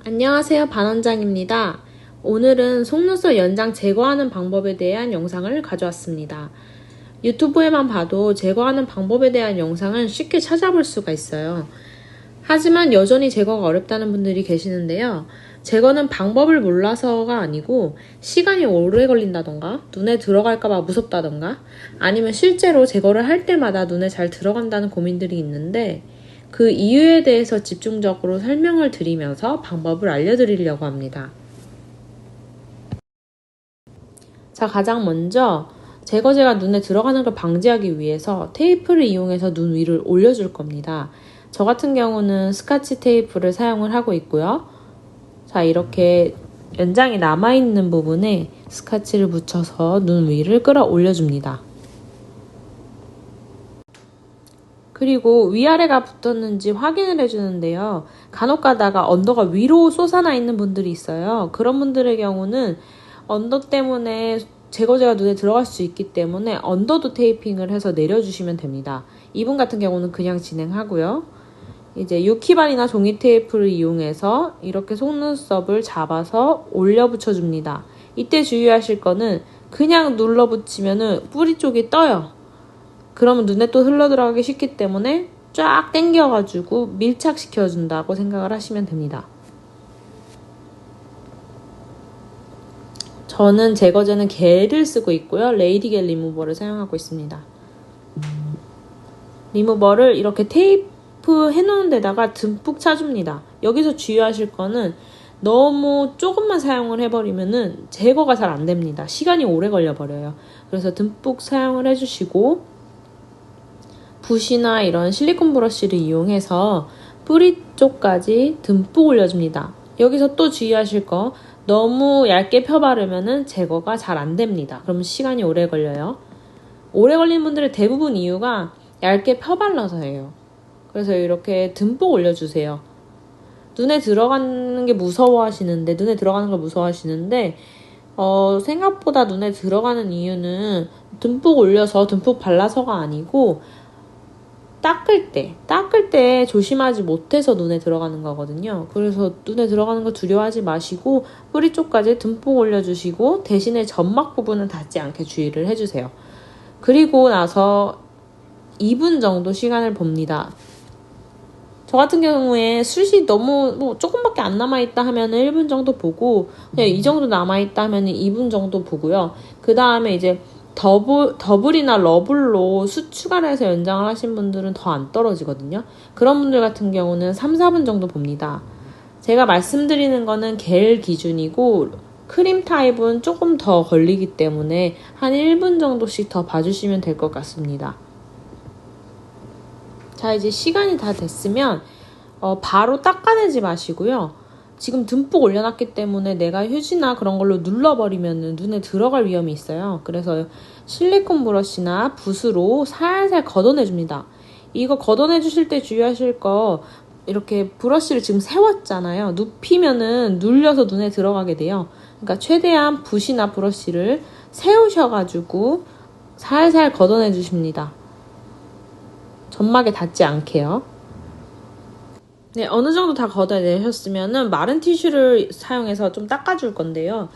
안녕하세요, 반원장입니다. 오늘은 속눈썹 연장 제거하는 방법에 대한 영상을 가져왔습니다. 유튜브에만 봐도 제거하는 방법에 대한 영상은 쉽게 찾아볼 수가 있어요. 하지만 여전히 제거가 어렵다는 분들이 계시는데요. 제거는 방법을 몰라서가 아니고 시간이 오래 걸린다던가 눈에 들어갈까봐 무섭다던가 아니면 실제로 제거를 할 때마다 눈에 잘 들어간다는 고민들이 있는데 그 이유에 대해서 집중적으로 설명을 드리면서 방법을 알려드리려고 합니다. 자, 가장 먼저 제거제가 눈에 들어가는 걸 방지하기 위해서 테이프를 이용해서 눈 위를 올려줄 겁니다. 저 같은 경우는 스카치 테이프를 사용을 하고 있고요. 자, 이렇게 연장이 남아있는 부분에 스카치를 붙여서 눈 위를 끌어올려줍니다. 그리고 위아래가 붙었는지 확인을 해주는데요. 간혹 가다가 언더가 위로 솟아나 있는 분들이 있어요. 그런 분들의 경우는 언더 때문에 제거제가 눈에 들어갈 수 있기 때문에 언더도 테이핑을 해서 내려주시면 됩니다. 이분 같은 경우는 그냥 진행하고요. 이제 유키반이나 종이 테이프를 이용해서 이렇게 속눈썹을 잡아서 올려 붙여줍니다. 이때 주의하실 거는 그냥 눌러 붙이면은 뿌리 쪽이 떠요. 그러면 눈에 또 흘러 들어가기 쉽기 때문에 쫙 당겨가지고 밀착시켜준다고 생각을 하시면 됩니다. 저는 제거제는 겔을 쓰고 있고요. 레이디 겔 리무버를 사용하고 있습니다. 리무버를 이렇게 테이프 해놓은 데다가 듬뿍 차줍니다. 여기서 주의하실 거는 너무 조금만 사용을 해버리면은 제거가 잘 안됩니다. 시간이 오래 걸려버려요. 그래서 듬뿍 사용을 해주시고 붓이나 이런 실리콘 브러쉬를 이용해서 뿌리 쪽까지 듬뿍 올려줍니다. 여기서 또 주의하실 거 너무 얇게 펴바르면 제거가 잘 안됩니다. 그러면 시간이 오래 걸려요. 오래 걸리는 분들의 대부분 이유가 얇게 펴발라서예요. 그래서 이렇게 듬뿍 올려주세요. 눈에 들어가는 게 무서워하시는데 눈에 들어가는 걸 무서워하시는데 생각보다 눈에 들어가는 이유는 듬뿍 올려서 듬뿍 발라서가 아니고 닦을 때 조심하지 못해서 눈에 들어가는 거거든요. 그래서 눈에 들어가는 거 두려워하지 마시고 뿌리 쪽까지 듬뿍 올려주시고 대신에 점막 부분은 닿지 않게 주의를 해주세요. 그리고 나서 2분 정도 시간을 봅니다. 저 같은 경우에 숱이 너무 조금밖에 안 남아있다 하면 1분 정도 보고 그냥 이 정도 남아있다 하면 2분 정도 보고요. 그 다음에 이제 더블이나 러블로 숱 추가를 해서 연장을 하신 분들은 더 안 떨어지거든요. 그런 분들 같은 경우는 3, 4분 정도 봅니다. 제가 말씀드리는 거는 겔 기준이고 크림 타입은 조금 더 걸리기 때문에 한 1분 정도씩 더 봐주시면 될 것 같습니다. 자, 이제 시간이 다 됐으면 바로 닦아내지 마시고요. 지금 듬뿍 올려놨기 때문에 내가 휴지나 그런 걸로 눌러버리면 눈에 들어갈 위험이 있어요. 그래서 실리콘 브러쉬나 붓으로 살살 걷어내줍니다. 이거 걷어내주실 때 주의하실 거 이렇게 브러쉬를 지금 세웠잖아요. 눕히면은 눌려서 눈에 들어가게 돼요. 그러니까 최대한 붓이나 브러쉬를 세우셔가지고 살살 걷어내주십니다. 점막에 닿지 않게요. 네, 어느 정도 다 걷어내셨으면은 마른 티슈를 사용해서 좀 닦아줄 건데요.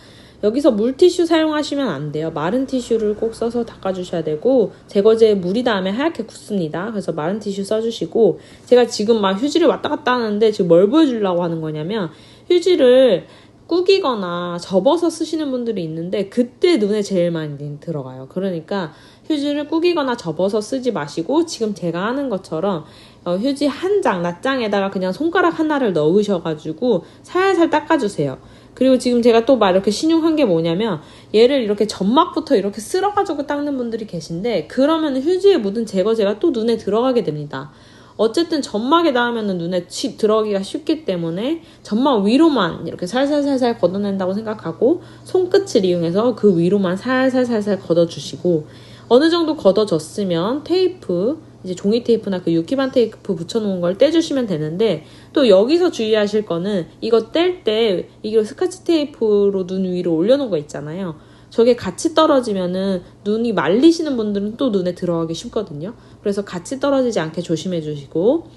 여기서 물티슈 사용하시면 안 돼요. 마른 티슈를 꼭 써서 닦아주셔야 되고 제거제에 물이 닿으면 하얗게 굳습니다. 그래서 마른 티슈 써주시고 제가 지금 막 휴지를 왔다 갔다 하는데 지금 뭘 보여주려고 하는 거냐면 휴지를 구기거나 접어서 쓰시는 분들이 있는데 그때 눈에 제일 많이 들어가요. 그러니까 휴지를 구기거나 접어서 쓰지 마시고 지금 제가 하는 것처럼 휴지 한 장, 낱장에다가 그냥 손가락 하나를 넣으셔가지고 살살 닦아주세요. 그리고 지금 제가 또 막 이렇게 신용한 게 뭐냐면 얘를 이렇게 점막부터 이렇게 쓸어가지고 닦는 분들이 계신데 그러면 휴지에 묻은 제거제가 또 눈에 들어가게 됩니다. 어쨌든 점막에 닿으면 눈에 들어가기가 쉽기 때문에 점막 위로만 이렇게 살살살살 걷어낸다고 생각하고 손끝을 이용해서 그 위로만 살살살살 걷어주시고 어느 정도 걷어졌으면 테이프, 이제 종이 테이프나 그 유키반 테이프 붙여놓은 걸 떼주시면 되는데 또 여기서 주의하실 거는 이거 뗄 때 이게 스카치 테이프로 눈 위로 올려놓은 거 있잖아요. 저게 같이 떨어지면은 눈이 말리시는 분들은 또 눈에 들어가기 쉽거든요. 그래서 같이 떨어지지 않게 조심해 주시고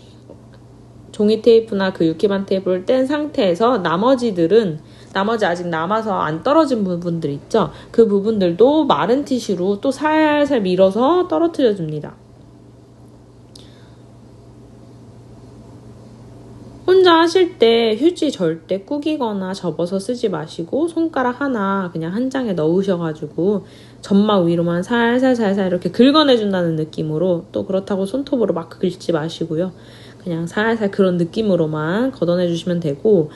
종이 테이프나 그 유키반 테이프를 뗀 상태에서 나머지 아직 남아서 안 떨어진 부분들 있죠? 그 부분들도 마른 티슈로 또 살살 밀어서 떨어뜨려 줍니다. 혼자 하실 때 휴지 절대 구기거나 접어서 쓰지 마시고 손가락 하나 그냥 한 장에 넣으셔가지고 점막 위로만 살살살살 이렇게 긁어내준다는 느낌으로, 또 그렇다고 손톱으로 막 긁지 마시고요. 그냥 살살 그런 느낌으로만 걷어내주시면 되고,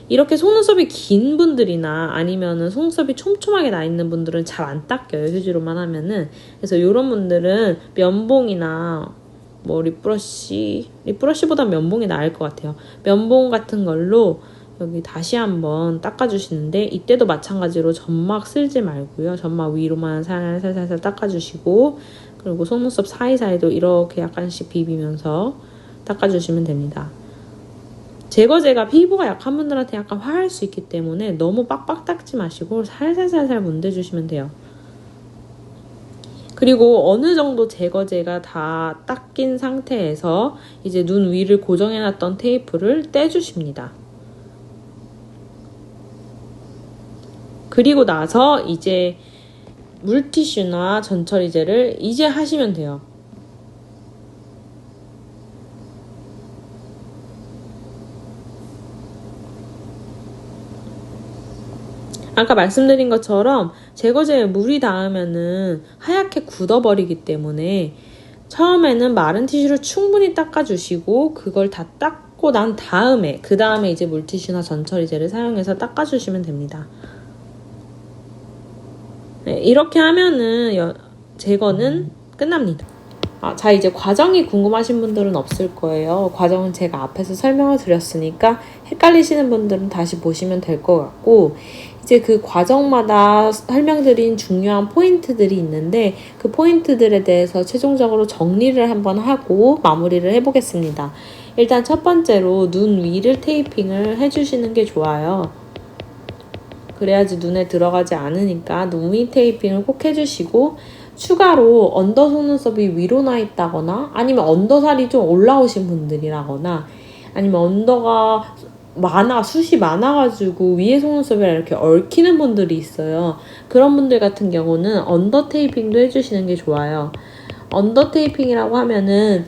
이렇게 속눈썹이 긴 분들이나 아니면은 속눈썹이 촘촘하게 나 있는 분들은 잘 안 닦여요, 휴지로만 하면은. 그래서 이런 분들은 면봉이나 뭐 리브러시보단 면봉이 나을 것 같아요. 면봉 같은 걸로 여기 다시 한번 닦아주시는데, 이때도 마찬가지로 점막 쓸지 말고요. 점막 위로만 살살살살 닦아주시고, 그리고 속눈썹 사이사이도 이렇게 약간씩 비비면서 닦아주시면 됩니다. 제거제가 피부가 약한 분들한테 약간 화할 수 있기 때문에 너무 빡빡 닦지 마시고 살살살살 문대주시면 돼요. 그리고 어느 정도 제거제가 다 닦인 상태에서 이제 눈 위를 고정해놨던 테이프를 떼주십니다. 그리고 나서 이제 물티슈나 전처리제를 이제 하시면 돼요. 아까 말씀드린 것처럼 제거제에 물이 닿으면은 하얗게 굳어버리기 때문에 처음에는 마른 티슈를 충분히 닦아주시고, 그걸 다 닦고 난 다음에 그 다음에 이제 물티슈나 전처리제를 사용해서 닦아주시면 됩니다. 네, 이렇게 하면은 제거는 끝납니다. 자, 이제 과정이 궁금하신 분들은 없을 거예요. 과정은 제가 앞에서 설명을 드렸으니까 헷갈리시는 분들은 다시 보시면 될 것 같고, 이제 그 과정마다 설명드린 중요한 포인트들이 있는데 그 포인트들에 대해서 최종적으로 정리를 한번 하고 마무리를 해보겠습니다. 일단 첫 번째로 눈 위를 테이핑을 해주시는 게 좋아요. 그래야지 눈에 들어가지 않으니까 눈 위 테이핑을 꼭 해주시고, 추가로 언더 속눈썹이 위로 나 있다거나 아니면 언더살이 좀 올라오신 분들이라거나 아니면 언더가 숱이 많아가지고 위에 속눈썹이랑 이렇게 얽히는 분들이 있어요. 그런 분들 같은 경우는 언더 테이핑도 해주시는 게 좋아요. 언더 테이핑이라고 하면은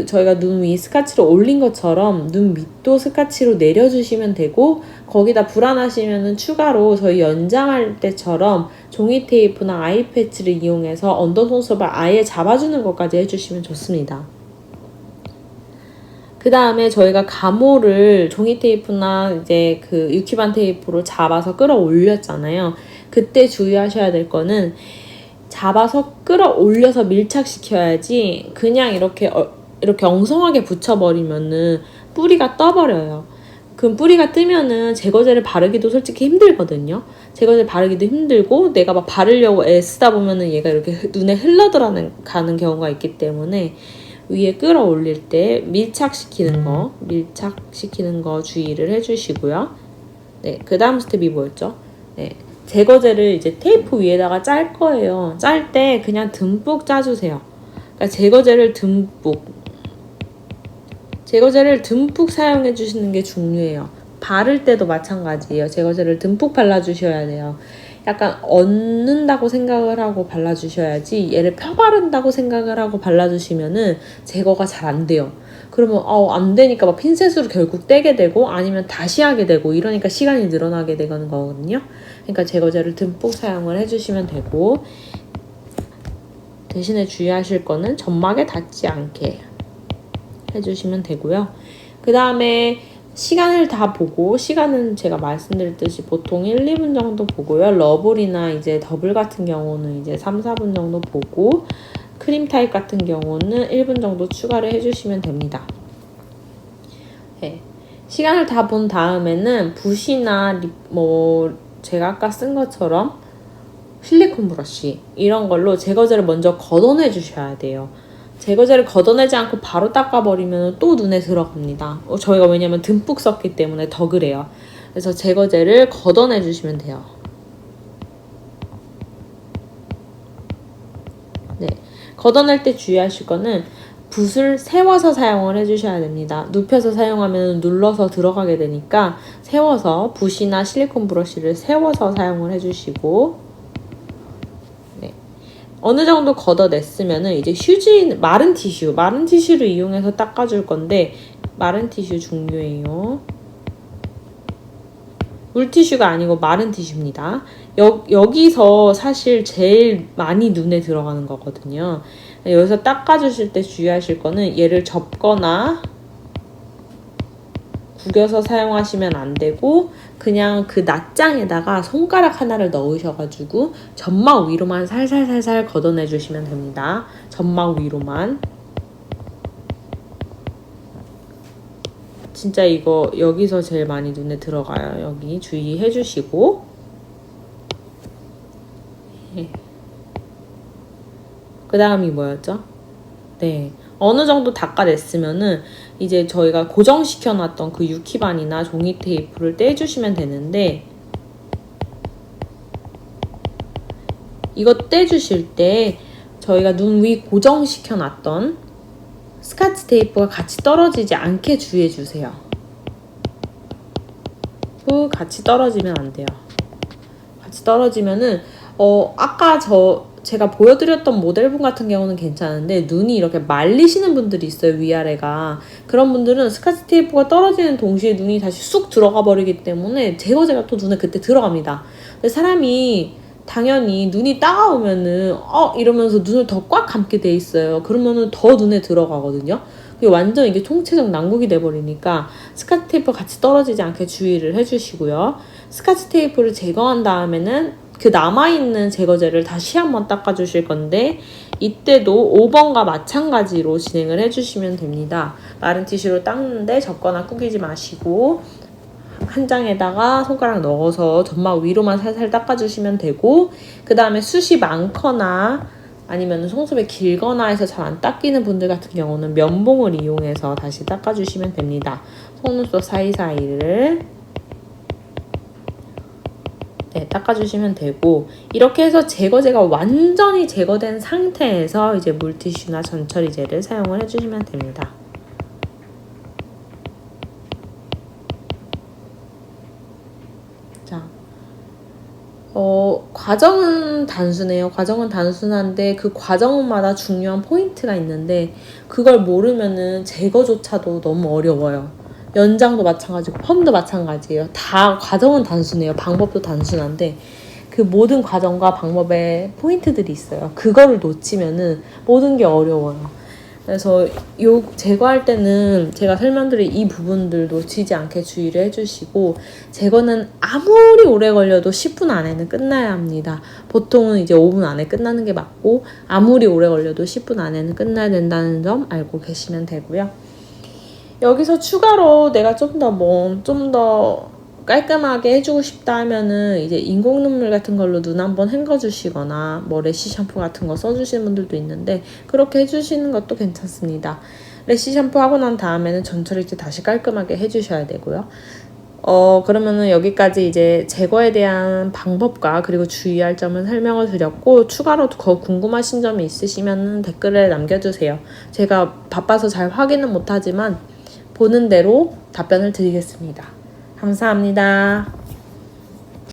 저희가 눈 위 스카치로 올린 것처럼 눈 밑도 스카치로 내려주시면 되고, 거기다 불안하시면은 추가로 저희 연장할 때처럼 종이 테이프나 아이 패치를 이용해서 언더 속눈썹을 아예 잡아주는 것까지 해주시면 좋습니다. 그 다음에 저희가 가모를 종이 테이프나 이제 그 유키반 테이프로 잡아서 끌어올렸잖아요. 그때 주의하셔야 될 거는 잡아서 끌어올려서 밀착시켜야지, 그냥 이렇게 엉성하게 붙여버리면은 뿌리가 떠버려요. 그럼 뿌리가 뜨면은 제거제를 바르기도 솔직히 힘들거든요. 제거제 바르기도 힘들고 내가 막 바르려고 애쓰다 보면은 얘가 이렇게 눈에 흘러들어가는 경우가 있기 때문에 위에 끌어올릴 때 밀착시키는 거 주의를 해주시고요. 네, 그 다음 스텝이 뭐였죠? 네, 제거제를 이제 테이프 위에다가 짤 거예요. 짤 때 그냥 듬뿍 짜주세요. 그러니까 제거제를 듬뿍 사용해 주시는 게 중요해요. 바를 때도 마찬가지예요. 제거제를 듬뿍 발라주셔야 돼요. 약간 얹는다고 생각을 하고 발라주셔야지, 얘를 펴바른다고 생각을 하고 발라주시면은 제거가 잘 안 돼요. 그러면 안 되니까 막 핀셋으로 결국 떼게 되고 아니면 다시 하게 되고 이러니까 시간이 늘어나게 되는 거거든요. 그러니까 제거제를 듬뿍 사용을 해주시면 되고, 대신에 주의하실 거는 점막에 닿지 않게 해주시면 되고요. 그 다음에 시간을 다 보고, 시간은 제가 말씀드렸듯이 보통 1, 2분 정도 보고요. 러블이나 이제 더블 같은 경우는 이제 3, 4분 정도 보고, 크림 타입 같은 경우는 1분 정도 추가를 해주시면 됩니다. 네. 시간을 다 본 다음에는 붓이나 제가 아까 쓴 것처럼 실리콘 브러쉬 이런 걸로 제거제를 먼저 걷어내 주셔야 돼요. 제거제를 걷어내지 않고 바로 닦아버리면 또 눈에 들어갑니다. 저희가 왜냐면 듬뿍 썼기 때문에 더 그래요. 그래서 제거제를 걷어내 주시면 돼요. 네, 걷어낼 때 주의하실 거는 붓을 세워서 사용을 해주셔야 됩니다. 눕혀서 사용하면 눌러서 들어가게 되니까 세워서 붓이나 실리콘 브러쉬를 세워서 사용을 해주시고, 네. 어느 정도 걷어냈으면은 이제 휴지, 마른 티슈를 이용해서 닦아줄 건데, 마른 티슈 중요해요. 물티슈가 아니고 마른 티슈입니다. 여기서 사실 제일 많이 눈에 들어가는 거거든요. 여기서 닦아주실 때 주의하실 거는 얘를 접거나 구겨서 사용하시면 안 되고, 그냥 그 낫장에다가 손가락 하나를 넣으셔가지고 점막 위로만 살살살살 걷어내 주시면 됩니다. 점막 위로만. 진짜 이거 여기서 제일 많이 눈에 들어가요. 여기 주의해 주시고. 그 다음이 뭐였죠? 네. 어느 정도 닦아냈으면은 이제 저희가 고정시켜 놨던 그 유키반이나 종이 테이프를 떼주시면 되는데, 이거 떼주실 때 저희가 눈 위 고정시켜 놨던 스카치 테이프가 같이 떨어지지 않게 주의해 주세요. 같이 떨어지면 안 돼요. 같이 떨어지면은 아까 제가 보여드렸던 모델분 같은 경우는 괜찮은데, 눈이 이렇게 말리시는 분들이 있어요, 위아래가. 그런 분들은 스카치 테이프가 떨어지는 동시에 눈이 다시 쑥 들어가 버리기 때문에 제거제가 또 눈에 그때 들어갑니다. 근데 사람이 당연히 눈이 따가우면은 이러면서 눈을 더 꽉 감게 돼 있어요. 그러면은 더 눈에 들어가거든요. 완전 이게 총체적 난국이 돼버리니까 스카치 테이프 같이 떨어지지 않게 주의를 해주시고요. 스카치 테이프를 제거한 다음에는 그 남아있는 제거제를 다시 한번 닦아주실 건데, 이때도 5번과 마찬가지로 진행을 해주시면 됩니다. 마른 티슈로 닦는데 접거나 구기지 마시고 한 장에다가 손가락 넣어서 점막 위로만 살살 닦아주시면 되고, 그 다음에 숱이 많거나 아니면 속눈썹이 길거나 해서 잘 안 닦이는 분들 같은 경우는 면봉을 이용해서 다시 닦아주시면 됩니다. 속눈썹 사이사이를 닦아주시면 되고, 이렇게 해서 제거제가 완전히 제거된 상태에서 이제 물티슈나 전처리제를 사용을 해주시면 됩니다. 자, 과정은 단순해요. 과정은 단순한데 그 과정마다 중요한 포인트가 있는데, 그걸 모르면은 제거조차도 너무 어려워요. 연장도 마찬가지고 펌도 마찬가지예요. 다 과정은 단순해요. 방법도 단순한데 그 모든 과정과 방법에 포인트들이 있어요. 그거를 놓치면은 모든 게 어려워요. 그래서 제거할 때는 제가 설명드린 이 부분들 놓치지 않게 주의를 해주시고, 제거는 아무리 오래 걸려도 10분 안에는 끝나야 합니다. 보통은 이제 5분 안에 끝나는 게 맞고, 아무리 오래 걸려도 10분 안에는 끝나야 된다는 점 알고 계시면 되고요. 여기서 추가로 내가 좀 더 깔끔하게 해주고 싶다 하면은 이제 인공 눈물 같은 걸로 눈 한번 헹궈주시거나 뭐 래쉬 샴푸 같은 거 써주시는 분들도 있는데, 그렇게 해주시는 것도 괜찮습니다. 래쉬 샴푸 하고 난 다음에는 전처리제 다시 깔끔하게 해주셔야 되고요. 그러면은 여기까지 이제 제거에 대한 방법과 그리고 주의할 점을 설명을 드렸고, 추가로 더 궁금하신 점이 있으시면 댓글에 남겨주세요. 제가 바빠서 잘 확인은 못하지만 보는 대로 답변을 드리겠습니다. 감사합니다.